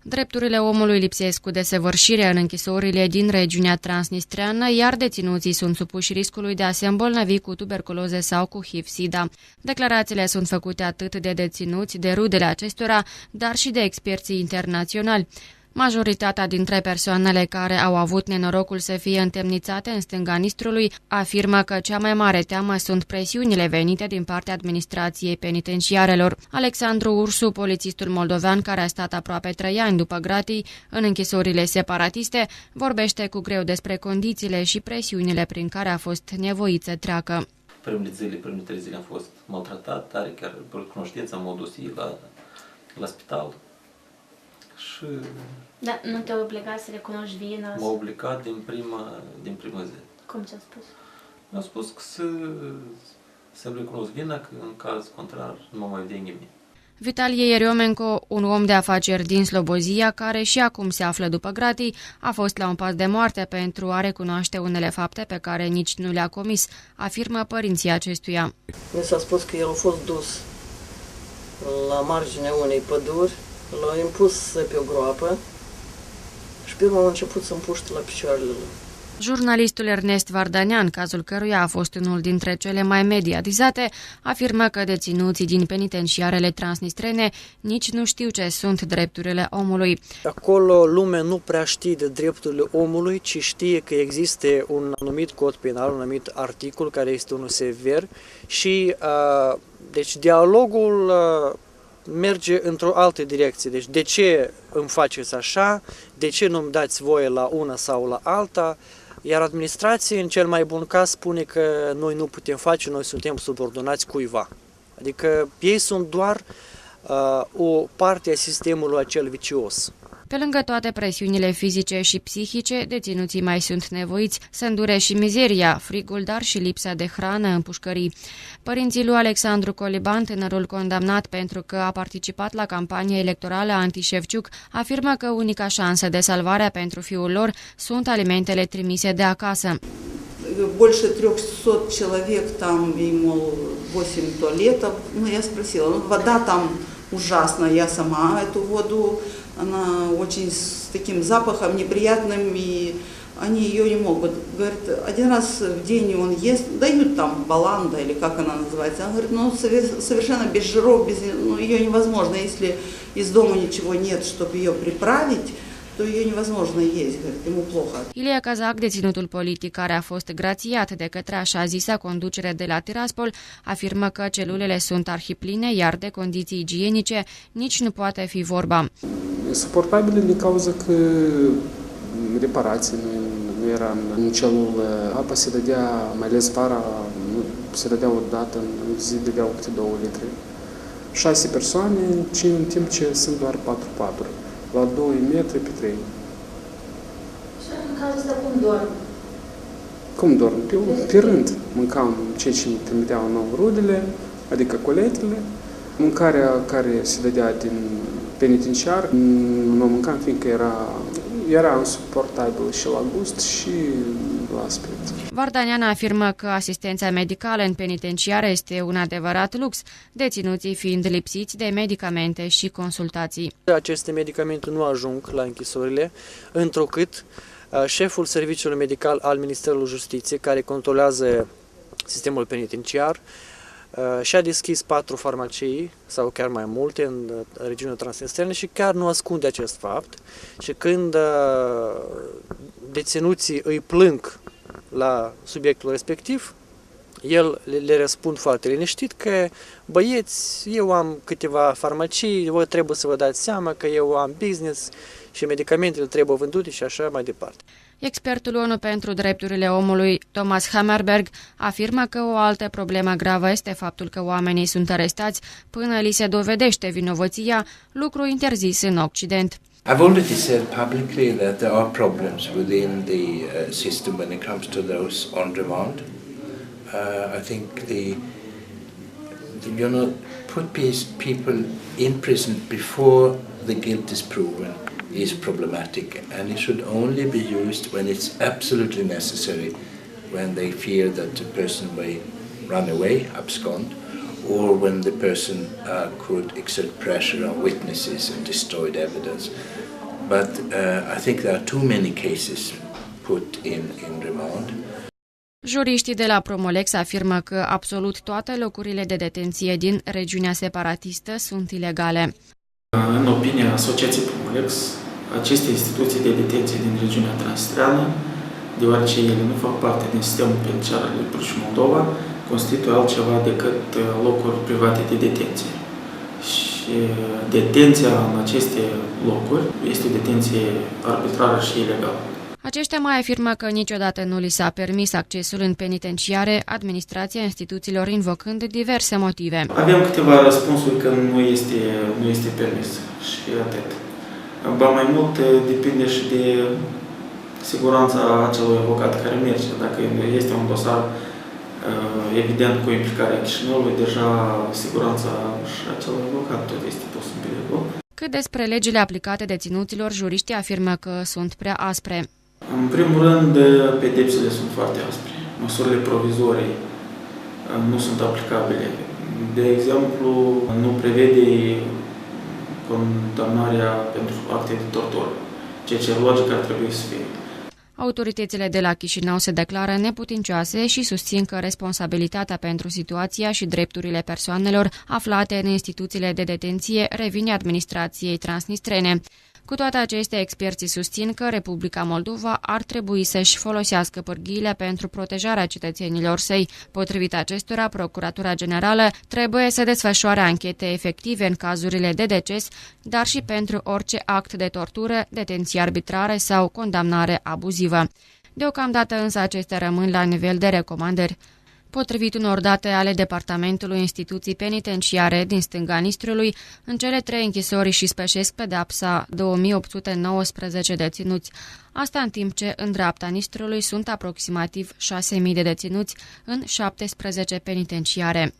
Drepturile omului lipsesc cu desăvârșire în închisorile din regiunea transnistreană, iar deținuții sunt supuși riscului de a se îmbolnăvi cu tuberculoză sau cu HIV-SIDA. Declarațiile sunt făcute atât de deținuți, de rudele acestora, dar și de experții internaționali. Majoritatea dintre persoanele care au avut nenorocul să fie întemnițate în stânga Nistrului afirmă că cea mai mare teamă sunt presiunile venite din partea administrației penitenciarelor. Alexandru Ursu, polițistul moldovean care a stat aproape 3 ani după gratii în închisorile separatiste, vorbește cu greu despre condițiile și presiunile prin care a fost nevoit să treacă. Primele 3 zile am fost maltratat, tare, chiar pe cunoștință am dus la spital. Și da, nu te-au obligat să recunoști vina? M-au obligat din prima zi. Cum ți-a spus? Mi-au spus că să-mi recunosc vina, că în caz contrar nu mă mai vedea nimeni. Vitalie Ieriomenko, un om de afaceri din Slobozia, care și acum se află după gratii, a fost la un pas de moarte pentru a recunoaște unele fapte pe care nici nu le-a comis, afirmă părinții acestuia. Mi s-a spus că el a fost dus la marginea unei păduri, l-a impus pe o groapă și pe urmă a început să împuște la picioarele lui. Jurnalistul Ernest Vardanean, cazul căruia a fost unul dintre cele mai mediatizate, afirmă că deținuții din penitenciarele transnistrene nici nu știu ce sunt drepturile omului. Acolo lumea nu prea știe de drepturile omului, ci știe că există un anumit cod penal, un anumit articol care este unul sever și deci dialogul merge într-o altă direcție. Deci de ce îmi faceți așa, de ce nu-mi dați voie la una sau la alta, iar administrația, în cel mai bun caz, spune că noi nu putem face, noi suntem subordonați cuiva. Adică ei sunt doar o parte a sistemului acel vicios. Pe lângă toate presiunile fizice și psihice, deținuții mai sunt nevoiți să îndure și mizeria, frigul, dar și lipsa de hrană în pușcării. Părinții lui Alexandru Coliban, tânărul condamnat pentru că a participat la campania electorală anti-Șefciuc, afirmă că unica șansă de salvare pentru fiul lor sunt alimentele trimise de acasă. Больше 300 человек, там ему 8 туалетов. Ну, я спросила, вода там ужасная, я сама эту воду, она очень с таким запахом неприятным, и они ее не могут. Говорит, один раз в день он ест, дают там баланда, или как она называется. Он говорит, ну, совершенно без жиров, ну, ее невозможно, если из дома ничего нет, чтобы ее приправить, то ее невозможно есть, говорит, ему плохо. Ilie Kazak, deținutul politic care a fost grațiat de către așa zisa conducere de la Tiraspol, afirmă că celulele sunt arhipline, iar de condiții igienice nici nu poate fi vorba. Suportabile din cauza că reparații nu era în celulă, apa se dădea, mai ales vara, se dădea o dată, în zi dădeau câte 2 litri. 6 persoane, în timp ce sunt doar 4 paturi. La 2 metri pe 3. Și în cazul ăsta cum dorm? Cum dorm? Pe rând. Mâncam ceea ce ne trimiteau nouă rudele, adică coletele. Mâncarea care se dădea din penitenciar, nu mâncam fiindcă era insuportabil și la gust și la aspect. Vardanean afirmă că asistența medicală în penitenciară este un adevărat lux, deținuții fiind lipsiți de medicamente și consultații. Aceste medicamente nu ajung la închisorile, întrucât șeful Serviciului Medical al Ministerului Justiției, care controlează sistemul penitenciar, și-a deschis 4 farmacii, sau chiar mai multe, în regiunea transnistreană și chiar nu ascunde acest fapt. Și când deținuții îi plâng la subiectul respectiv, el le răspund foarte liniștit că băieți, eu am câteva farmacii, voi trebuie să vă dați seama că eu am business și medicamentele trebuie vândute și așa mai departe. Expertul ONU pentru drepturile omului, Thomas Hammerberg, afirmă că o altă problemă gravă este faptul că oamenii sunt arestați până li se dovedește vinovăția, lucru interzis în Occident. I've already said publicly that there are problems within the system when it comes to those on remand. I think put people in prison before the guilt is proven is problematic, and it should only be used when it's absolutely necessary, when they fear that the person may run away, abscond, or when the person could exert pressure on witnesses and destroyed evidence. But I think there are too many cases put in remand. Juriștii de la Promolex afirmă că absolut toate locurile de detenție din regiunea separatistă sunt ilegale. În opinia Asociației Promolex, aceste instituții de detenție din regiunea transnistreană, deoarece ele nu fac parte din sistemul penitenciar al Republicii Moldova, constituie altceva decât locuri private de detenție. Și detenția în aceste locuri este o detenție arbitrară și ilegală. Aceștia mai afirmă că niciodată nu li s-a permis accesul în penitenciare, administrația instituțiilor invocând diverse motive. Avem câteva răspunsuri că nu este permis și atât. Ba mai mult depinde și de siguranța acelui avocat care merge. Dacă este un dosar evident cu implicarea Chișinăului, deja siguranța și acelui avocat tot este pus în pericol. Cât despre legile aplicate deținuților, juriștii afirmă că sunt prea aspre. În primul rând, pedepsele sunt foarte aspre. Măsurile provizorii nu sunt aplicabile. De exemplu, nu prevede condamnarea pentru acte de tortură, ceea ce logic ar trebui să fie. Autoritățile de la Chișinău se declară neputincioase și susțin că responsabilitatea pentru situația și drepturile persoanelor aflate în instituțiile de detenție revine administrației transnistrene. Cu toate acestea, experții susțin că Republica Moldova ar trebui să-și folosească pârghiile pentru protejarea cetățenilor săi. Potrivit acestora, Procuratura Generală trebuie să desfășoare anchete efective în cazurile de deces, dar și pentru orice act de tortură, detenție arbitrare sau condamnare abuzivă. Deocamdată însă acestea rămân la nivel de recomandări. Potrivit unor date ale Departamentului Instituții Penitenciare din stânga Nistrului, în cele 3 închisori și spășesc pedepsa 2819 deținuți. Asta în timp ce în dreapta Nistrului sunt aproximativ 6.000 de deținuți în 17 penitenciare.